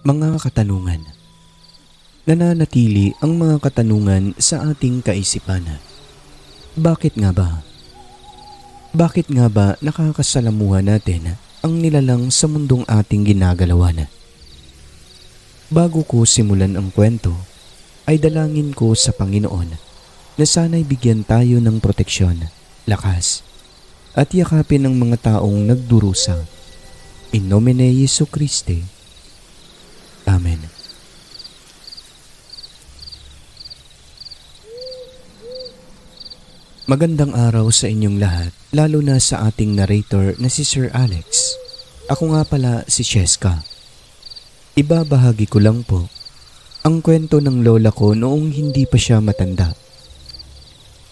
Mga katanungan. Nananatili ang mga katanungan sa ating kaisipan. Bakit nga ba? Bakit nga ba nakakasalamuha natin ang nilalang sa mundong ating ginagalawan? Bago ko simulan ang kwento, ay dalangin ko sa Panginoon na sana'y bigyan tayo ng proteksyon, lakas, at yakapin ng mga taong nagdurusa. In nomine Jesu Christi. Amen. Magandang araw sa inyong lahat, lalo na sa ating narrator na si Sir Alex. Ako nga pala si Cheska. Ibabahagi ko lang po ang kwento ng lola ko noong hindi pa siya matanda.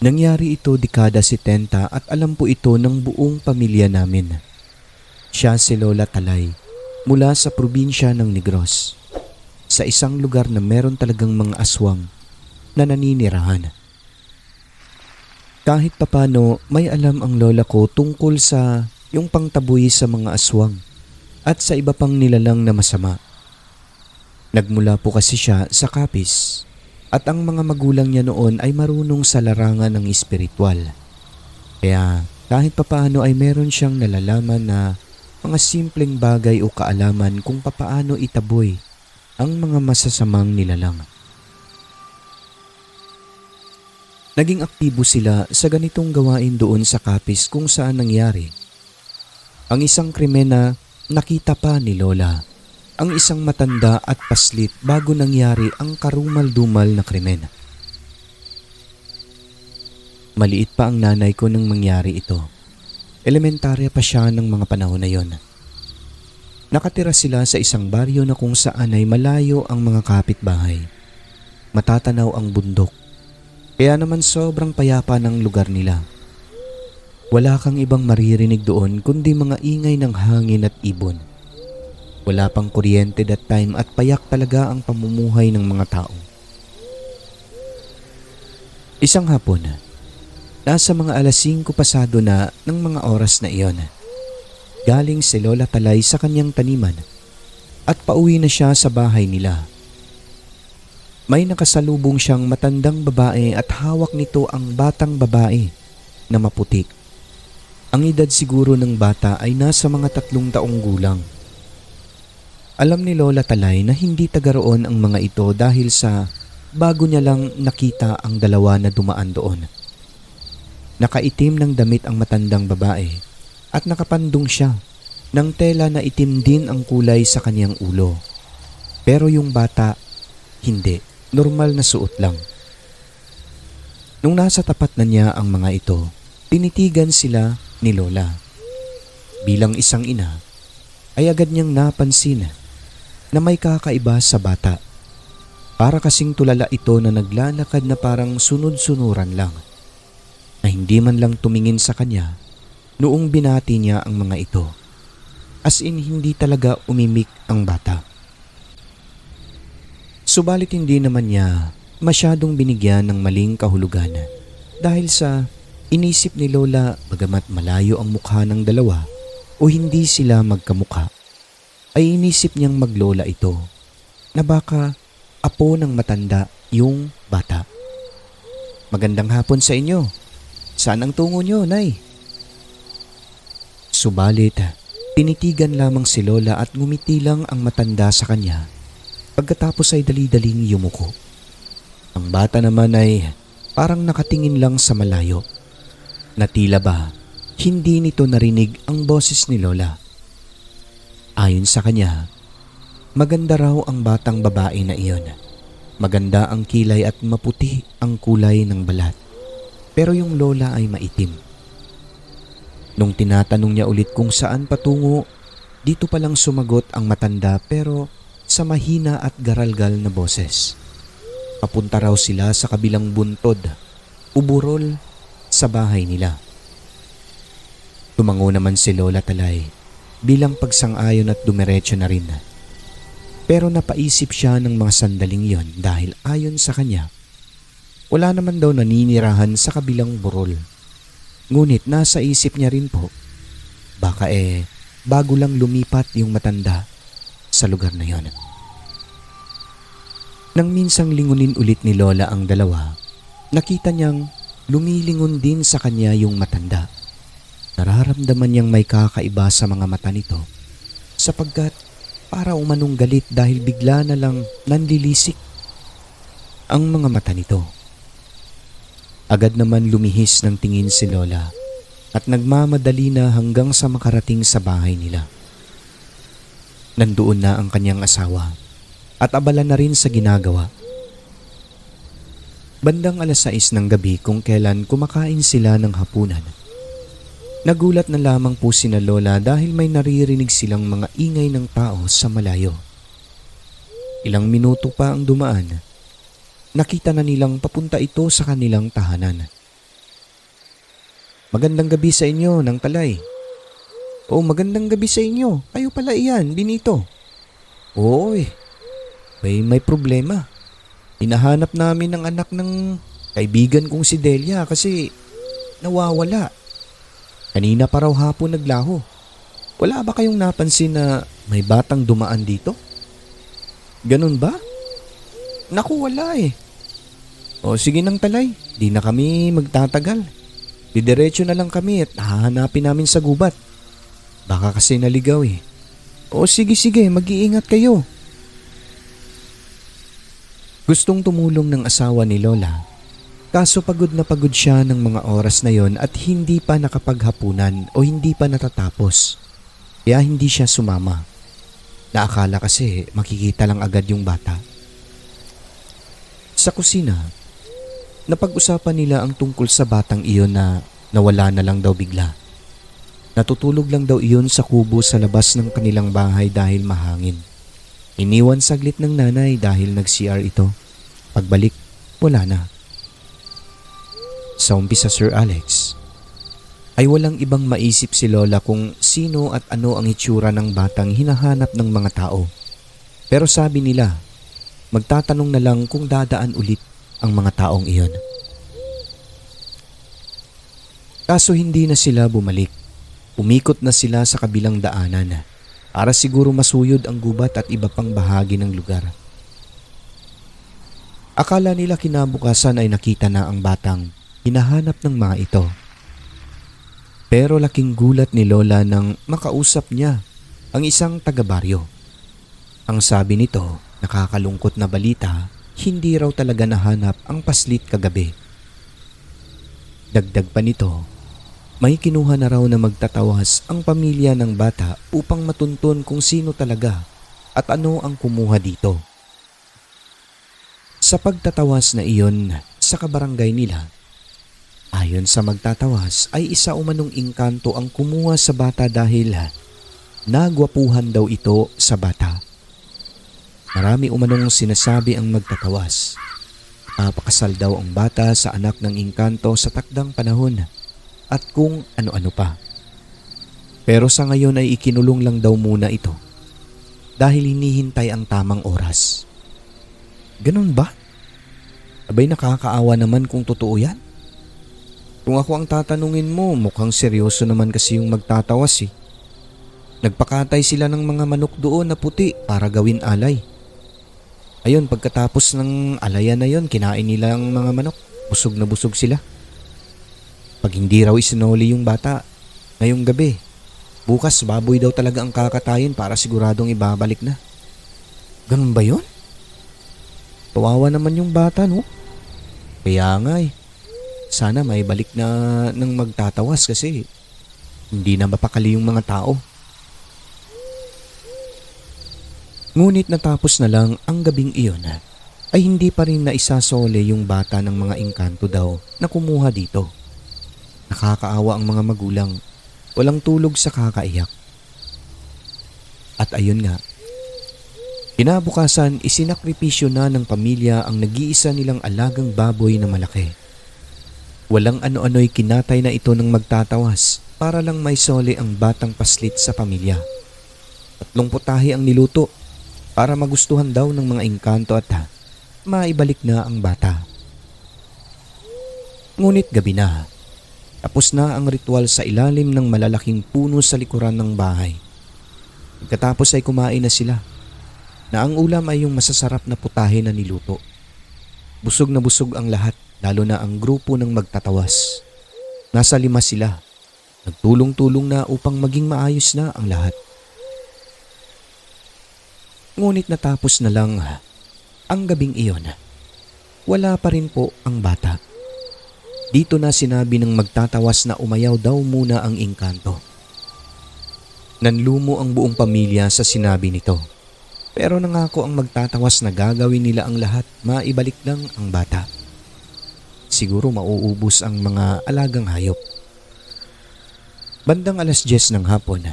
Nangyari ito dekada 70 at alam po ito ng buong pamilya namin. Siya si Lola Talay mula sa probinsya ng Negros, sa isang lugar na meron talagang mga aswang na naninirahan. Kahit papano may alam ang lola ko tungkol sa yung pangtaboy sa mga aswang at sa iba pang nilalang na masama. Nagmula po kasi siya sa Capiz at ang mga magulang niya noon ay marunong sa larangan ng espiritual. Kaya kahit papaano ay meron siyang nalalaman na mga simpleng bagay o kaalaman kung papaano itaboy ang mga masasamang nilalang. Naging aktibo sila sa ganitong gawain doon sa Capiz kung saan nangyari ang isang krimen na nakita pa ni Lola, ang isang matanda at paslit bago nangyari ang karumal-dumal na krimen. Maliit pa ang nanay ko nang mangyari ito. Elementarya pa siya ng mga panahon na yon. Nakatira sila sa isang baryo na kung saan ay malayo ang mga kapitbahay. Matatanaw ang bundok. Kaya naman sobrang payapa ng lugar nila. Wala kang ibang maririnig doon kundi mga ingay ng hangin at ibon. Wala pang kuryente that time at payak talaga ang pamumuhay ng mga tao. Isang hapon, nasa mga alas 5 pasado na ng mga oras na iyon. Galing si Lola Talay sa kanyang taniman at pauwi na siya sa bahay nila. May nakasalubong siyang matandang babae at hawak nito ang batang babae na maputi. Ang edad siguro ng bata ay nasa mga 3 taong gulang. Alam ni Lola Talay na hindi taga roon ang mga ito dahil sa bago niya lang nakita ang dalawa na dumaan doon. Nakaitim ng damit ang matandang babae at nakapandong siya ng tela na itim din ang kulay sa kanyang ulo. Pero yung bata, hindi, normal na suot lang. Nung nasa tapat na niya ang mga ito, tinitigan sila ni Lola. Bilang isang ina, ay agad niyang napansin na may kakaiba sa bata. Para kasing tulala ito na naglalakad na parang sunod-sunuran lang, na hindi man lang tumingin sa kanya noong binati niya ang mga ito. As in hindi talaga umimik ang bata. Subalit hindi naman niya masyadong binigyan ng maling kahulugan dahil sa inisip ni Lola bagamat malayo ang mukha ng dalawa o hindi sila magkamukha, ay inisip niyang maglola ito na baka apo ng matanda yung bata. Magandang hapon sa inyo. Saan ang tungo niyo, Nay? Subalit, tinitigan lamang si Lola at ngumiti lang ang matanda sa kanya. Pagkatapos ay dali-daling yumuko. Ang bata naman ay parang nakatingin lang sa malayo. Na tila ba, hindi nito narinig ang boses ni Lola. Ayon sa kanya, maganda raw ang batang babae na iyon. Maganda ang kilay at maputi ang kulay ng balat. Pero yung lola ay maitim. Nung tinatanong niya ulit kung saan patungo, dito palang sumagot ang matanda pero sa mahina at garalgal na boses. Papunta raw sila sa kabilang buntod, uburol sa bahay nila. Tumango naman si Lola Talay bilang pagsang-ayon at dumiretso na rin. Pero napaisip siya ng mga sandaling yon dahil ayon sa kanya, wala naman daw naninirahan sa kabilang burol. Ngunit nasa isip niya rin po, baka bago lang lumipat yung matanda sa lugar na yon. Nang minsang lingunin ulit ni Lola ang dalawa, nakita niyang lumilingon din sa kanya yung matanda. Nararamdaman niyang may kakaiba sa mga mata nito sapagkat para umanong galit dahil bigla na lang nanlilisik ang mga mata nito. Agad naman lumihis ng tingin si Lola at nagmamadali na hanggang sa makarating sa bahay nila. Nandoon na ang kanyang asawa at abala na rin sa ginagawa. Bandang 6:00 ng gabi kung kailan kumakain sila ng hapunan. Nagulat na lamang po sina Lola dahil may naririnig silang mga ingay ng tao sa malayo. Ilang minuto pa ang dumaan, nakita na nilang papunta ito sa kanilang tahanan. "Magandang gabi sa inyo, Nang Talay." "Oh, magandang gabi sa inyo. Kayo pala iyan, Benito." "Oo may problema. Hinahanap namin ang anak ng kaibigan kong si Delia kasi nawawala. Kanina pa raw hapon naglaho. Wala ba kayong napansin na may batang dumaan dito?" "Ganun ba? Naku, wala eh." "O sige Nang Talay, di na kami magtatagal. Didiretso na lang kami at hahanapin namin sa gubat. Baka kasi naligaw eh." "O sige, mag-iingat kayo." Gustong tumulong ng asawa ni Lola, kaso pagod na pagod siya ng mga oras na yon at hindi pa nakapaghapunan o hindi pa natatapos. Kaya hindi siya sumama. Naakala kasi makikita lang agad yung bata. Sa kusina, napag-usapan nila ang tungkol sa batang iyon na nawala na lang daw bigla. Natutulog lang daw iyon sa kubo sa labas ng kanilang bahay dahil mahangin. Iniwan saglit ng nanay dahil nag-CR ito. Pagbalik, wala na. Sa umpisa, Sir Alex, ay walang ibang maisip si Lola kung sino at ano ang itsura ng batang hinahanap ng mga tao. Pero sabi nila, magtatanong na lang kung dadaan ulit ang mga taong iyon. Kaso hindi na sila bumalik. Umikot na sila sa kabilang daanan para siguro masuyod ang gubat at iba pang bahagi ng lugar. Akala nila kinabukasan ay nakita na ang batang hinahanap ng mga ito. Pero laking gulat ni Lola nang makausap niya ang isang taga-baryo. Ang sabi nito, nakakalungkot na balita, hindi raw talaga nahanap ang paslit kagabi. Dagdag pa nito, may kinuha na raw na magtatawas ang pamilya ng bata upang matuntun kung sino talaga at ano ang kumuha dito. Sa pagtatawas na iyon sa kabarangay nila, ayon sa magtatawas ay isa umanong engkanto ang kumuha sa bata dahil nagwapuhan daw ito sa bata. Marami umanong sinasabi ang magtatawas. Papakasal daw ang bata sa anak ng engkanto sa takdang panahon at kung ano-ano pa. Pero sa ngayon ay ikinulong lang daw muna ito dahil hinihintay ang tamang oras. Ganun ba? Abay, nakakaawa naman kung totoo yan. Kung ako ang tatanungin mo, mukhang seryoso naman kasi yung magtatawas eh. Nagpakatay sila ng mga manok doon na puti para gawin alay. Ayun, pagkatapos ng alayan na yon, kinain nila ang mga manok. Busog na busog sila. Pag hindi raw isinoli yung bata ngayong gabi, bukas baboy daw talaga ang kakatayin para siguradong ibabalik na. Ganun ba yun? Kawawa naman yung bata, no? Kaya nga eh. Sana may balik na ng magtatawas kasi hindi na mapakali yung mga tao. Ngunit natapos na lang ang gabing iyon ay hindi pa rin naisasole yung bata ng mga engkanto daw na kumuha dito. Nakakaawa ang mga magulang, walang tulog sa kakaiyak. At ayun nga, kinabukasan isinakripisyo na ng pamilya ang nag-iisa nilang alagang baboy na malaki. Walang ano-ano'y kinatay na ito ng magtatawas para lang may sole ang batang paslit sa pamilya. 3 putahe ang niluto para magustuhan daw ng mga engkanto at maibalik na ang bata. Ngunit gabi na. Tapos na ang ritual sa ilalim ng malalaking puno sa likuran ng bahay. Pagkatapos ay kumain na sila. na ang ulam ay yung masasarap na putahe na niluto. Busog na busog ang lahat, lalo na ang grupo ng magtatawas. Nasa 5 sila. Nagtulong-tulong na upang maging maayos na ang lahat. Ngunit natapos na lang ang gabing iyon. Wala pa rin po ang bata. Dito na sinabi ng magtatawas na umayaw daw muna ang engkanto. Nanlumo ang buong pamilya sa sinabi nito. Pero nangako ang magtatawas na gagawin nila ang lahat, maibalik lang ang bata. Siguro mauubos ang mga alagang hayop. Bandang 10:00 ng hapon,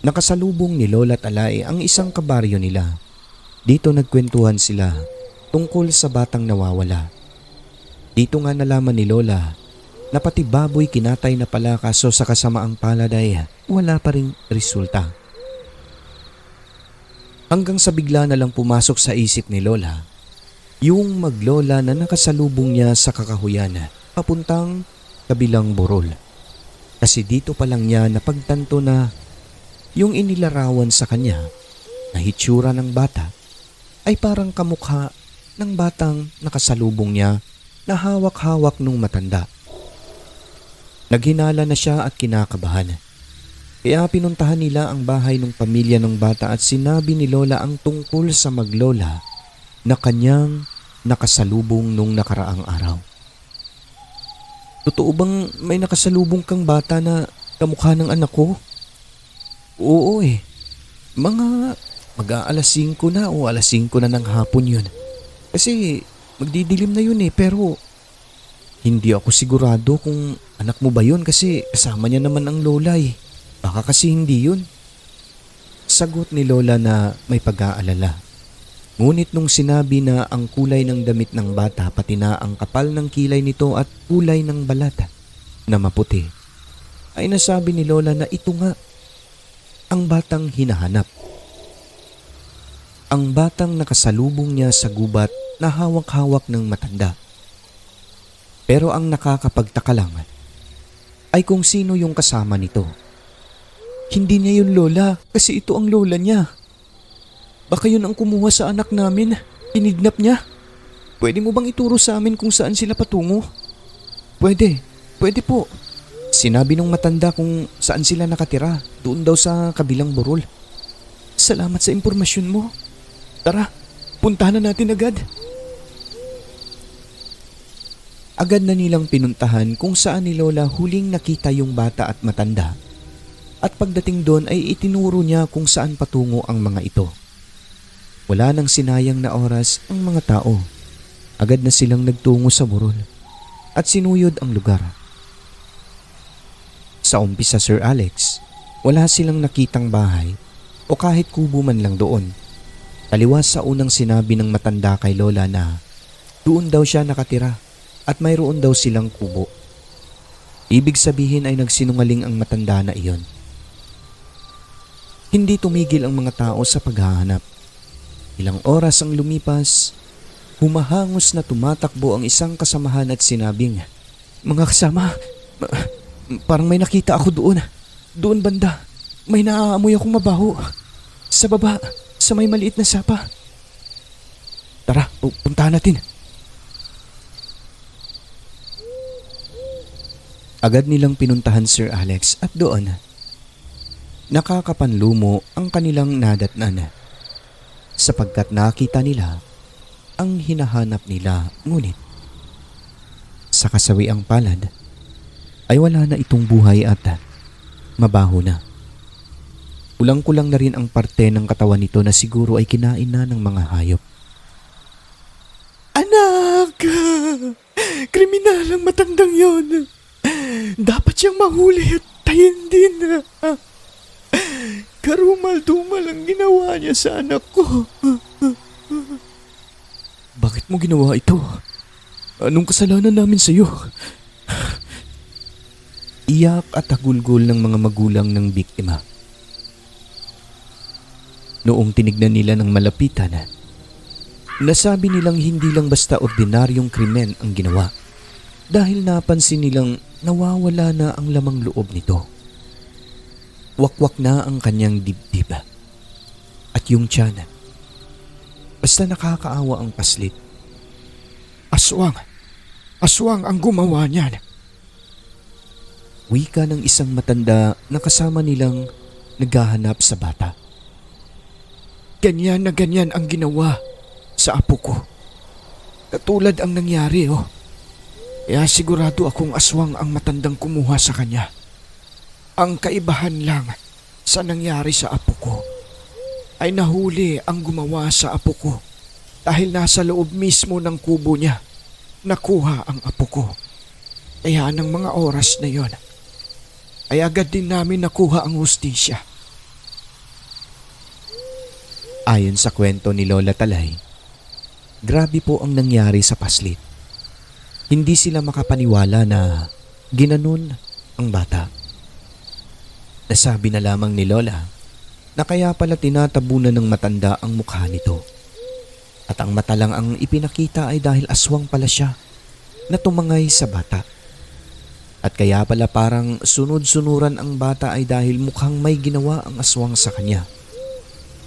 nakasalubong ni Lola at Alay ang isang kabaryo nila. Dito nagkwentuhan sila tungkol sa batang nawawala. Dito nga nalaman ni Lola na pati baboy kinatay na pala, kaso sa kasamaang palad ay wala pa ring resulta. Hanggang sa bigla na lang pumasok sa isip ni Lola yung maglola na nakasalubong niya sa kakahuyan papuntang kabilang burol. Kasi dito pa lang niya napagtanto na yung inilarawan sa kanya na hitsura ng bata ay parang kamukha ng batang nakasalubong niya na hawak-hawak nung matanda. Naghinala na siya at kinakabahan. Kaya pinuntahan nila ang bahay ng pamilya ng bata at sinabi ni Lola ang tungkol sa maglola na kanyang nakasalubong nung nakaraang araw. Totoo bang may nakasalubong kang bata na kamukha ng anak ko? Oo Mga mag-aalas 5 na o alas 5 na ng hapon yun. Kasi magdidilim na yun pero hindi ako sigurado kung anak mo ba yun kasi kasama niya naman ang lola Baka kasi hindi yun. Sagot ni Lola na may pag-aalala. Ngunit nung sinabi na ang kulay ng damit ng bata pati na ang kapal ng kilay nito at kulay ng balat na maputi, ay nasabi ni Lola na ito nga ang batang hinahanap. Ang batang nakasalubong niya sa gubat na hawak-hawak ng matanda. Pero ang nakakapagtaka lang ay kung sino yung kasama nito. Hindi niya yun Lola, kasi ito ang lola niya. Baka yun ang kumuha sa anak namin, kinidnap niya. Pwede mo bang ituro sa amin kung saan sila patungo? Pwede po. Sinabi nung matanda kung saan sila nakatira, doon daw sa kabilang burol. Salamat sa impormasyon mo. Tara, puntahan na natin agad. Agad na nilang pinuntahan kung saan ni Lola huling nakita yung bata at matanda. At pagdating doon ay itinuro niya kung saan patungo ang mga ito. Wala nang sinayang na oras ang mga tao. Agad na silang nagtungo sa burol at sinuyod ang lugar. Sa umpisa, Sir Alex, wala silang nakitang bahay o kahit kubo man lang doon. Taliwas sa unang sinabi ng matanda kay Lola na doon daw siya nakatira at mayroon daw silang kubo. Ibig sabihin ay nagsinungaling ang matanda na iyon. Hindi tumigil ang mga tao sa paghahanap. Ilang oras ang lumipas, humahangos na tumatakbo ang isang kasamahan at sinabing, "Mga kasama, parang may nakita ako doon. Doon banda, may naaamoy akong mabaho. Sa baba, sa may maliit na sapa. Tara, puntahan natin." Agad nilang pinuntahan Sir Alex at doon, nakakapanlumo ang kanilang nadatnan sapagkat nakita nila ang hinahanap nila, ngunit sa kasawiang palad ay wala na itong buhay at mabaho na. Kulang-kulang na rin ang parte ng katawan nito na siguro ay kinain na ng mga hayop. "Anak! Kriminal ang matandang yon. Dapat siyang mahuli at tayin din. Karumal-dumal ang ginawa niya sa anak ko." "Bakit mo ginawa ito? Anong kasalanan namin sa iyo?" Iyak at hagulgol ng mga magulang ng biktima. Noong tinignan nila ng malapitan, nasabi nilang hindi lang basta ordinaryong krimen ang ginawa, dahil napansin nilang nawawala na ang lamang loob nito. Wakwak na ang kanyang dibdib at yung tiyan Basta nakakaawa ang paslit. Aswang! Aswang ang gumawa niyan. Wika ng isang matanda na kasama nilang naghahanap sa bata. Ganyan na ganyan ang ginawa sa apo ko. Katulad ang nangyari Kaya sigurado akong aswang ang matandang kumuha sa kanya. Ang kaibahan lang sa nangyari sa apo ko ay nahuli ang gumawa sa apo ko dahil nasa loob mismo ng kubo niya nakuha ang apo ko. Kaya ng mga oras na yon ay agad din namin nakuha ang hustisya. Ayon sa kwento ni Lola Talay, grabe po ang nangyari sa paslit. Hindi sila makapaniwala na ginanon ang bata. Nasabi na lamang ni Lola na kaya pala tinatabunan ng matanda ang mukha nito. At ang mata lang ang ipinakita ay dahil aswang pala siya na tumangay sa bata. At kaya pala parang sunod-sunuran ang bata ay dahil mukhang may ginawa ang aswang sa kanya.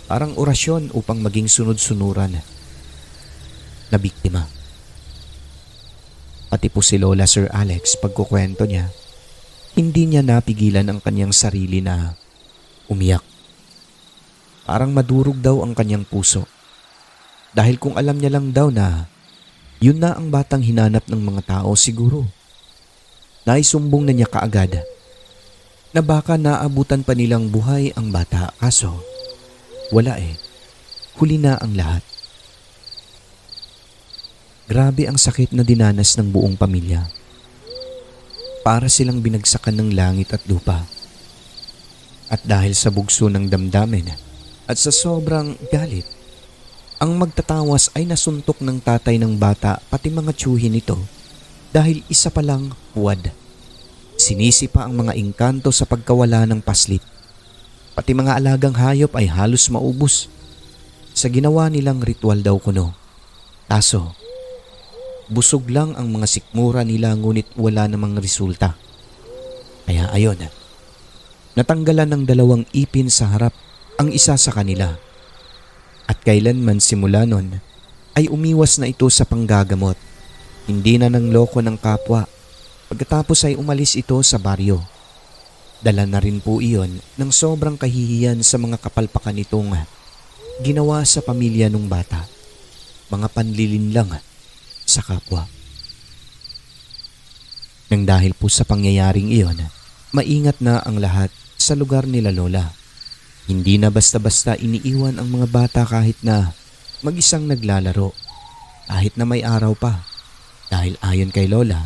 Parang orasyon upang maging sunod-sunuran na biktima. Pati po si Lola Sir Alex pagkukwento niya, hindi niya napigilan ang kanyang sarili na umiyak. Parang madurog daw ang kanyang puso. Dahil kung alam niya lang daw na yun na ang batang hinanap ng mga tao siguro. Naisumbong na niya kaagad na baka naabutan pa nilang buhay ang bata kaso wala huli na ang lahat. Grabe ang sakit na dinanas ng buong pamilya. Para silang binagsakan ng langit at lupa. At dahil sa bugso ng damdamin at sa sobrang galit, ang magtatawas ay nasuntok ng tatay ng bata pati mga tiyuhin nito dahil isa pa lang huwad. Sinisi pa ang mga engkanto sa pagkawala ng paslit. Pati mga alagang hayop ay halos maubos sa ginawa nilang ritual daw kuno. Kaso, busog lang ang mga sikmura nila ngunit wala namang resulta. Kaya ayon, natanggalan ng 2 ipin sa harap ang isa sa kanila. At kailanman simula nun ay umiwas na ito sa panggagamot. Hindi na nang loko ng kapwa. Pagkatapos ay umalis ito sa baryo. Dala na rin po iyon ng sobrang kahihiyan sa mga kapalpakan nitong ginawa sa pamilya ng bata. Mga panlilin lang sa kapwa. Nang dahil po sa pangyayaring iyon, maingat na ang lahat sa lugar nila Lola. Hindi na basta-basta iniiwan ang mga bata kahit na mag-isang naglalaro, kahit na may araw pa. Dahil ayon kay Lola,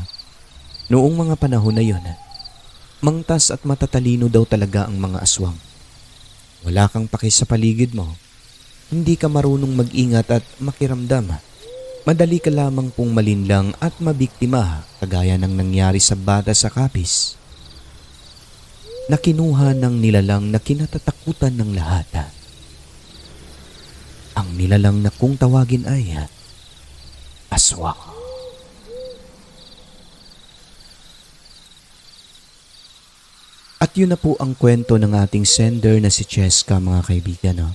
noong mga panahon na yon, mangtas at matatalino daw talaga ang mga aswang. Wala kang paki sa paligid mo, hindi ka marunong mag-ingat at makiramdam. Madali ka lamang pong malinlang at mabiktima kagaya ng nangyari sa bata sa Capiz na kinuha ng nilalang na kinatatakutan ng lahat. Ang nilalang na kung tawagin ay aswang. At yun na po ang kwento ng ating sender na si Cheska, mga kaibigan.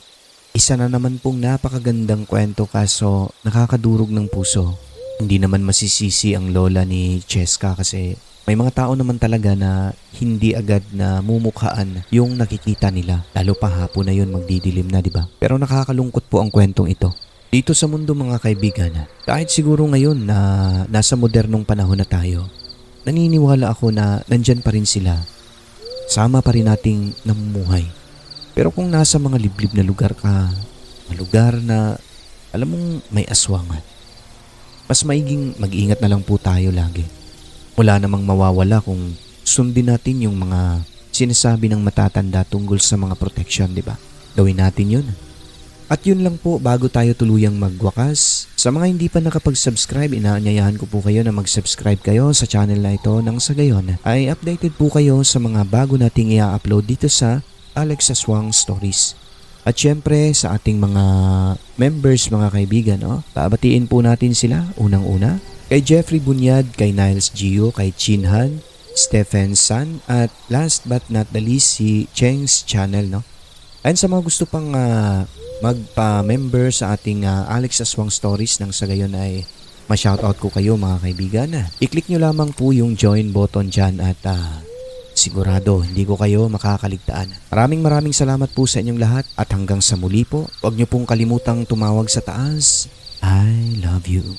Isa na naman pong napakagandang kwento kaso nakakadurog ng puso. Hindi naman masisisi ang lola ni Cheska kasi may mga tao naman talaga na hindi agad na mumukhaan yung nakikita nila. Lalo pa hapon na yun, magdidilim na, diba? Pero nakakalungkot po ang kwentong ito. Dito sa mundo, mga kaibigan, kahit siguro ngayon na nasa modernong panahon na tayo, naniniwala ako na nandyan pa rin sila. Sama pa rin nating namumuhay. Pero kung nasa mga liblib na lugar ka, lugar na alam mong may aswangan, mas maiging mag-ingat na lang po tayo lagi. Wala namang mawawala kung sundin natin yung mga sinasabi ng matatanda tungkol sa mga protection, di ba? Gawin natin yun. At yun lang po bago tayo tuluyang magwakas. Sa mga hindi pa nakapag-subscribe, inaanyayahan ko po kayo na mag-subscribe kayo sa channel na ito nang sa gayon ay updated po kayo sa mga bago nating i-upload dito sa Alex Aswang Stories. At syempre sa ating mga members, mga kaibigan, babatiin po natin sila unang-una. Kay Jeffrey Bunyad, kay Niles Gio, kay Chinhan, Stephen San, at last but not the least si Cheng's channel. And sa mga gusto pang magpa-member sa ating Alex Aswang Stories nang sa gayon ay ma-shoutout ko kayo mga kaibigan. I-click nyo lamang po yung join button dyan at sigurado hindi ko kayo makakaligtaan. Maraming salamat po sa inyong lahat at hanggang sa muli po, huwag nyo pong kalimutang tumawag sa taas. I love you.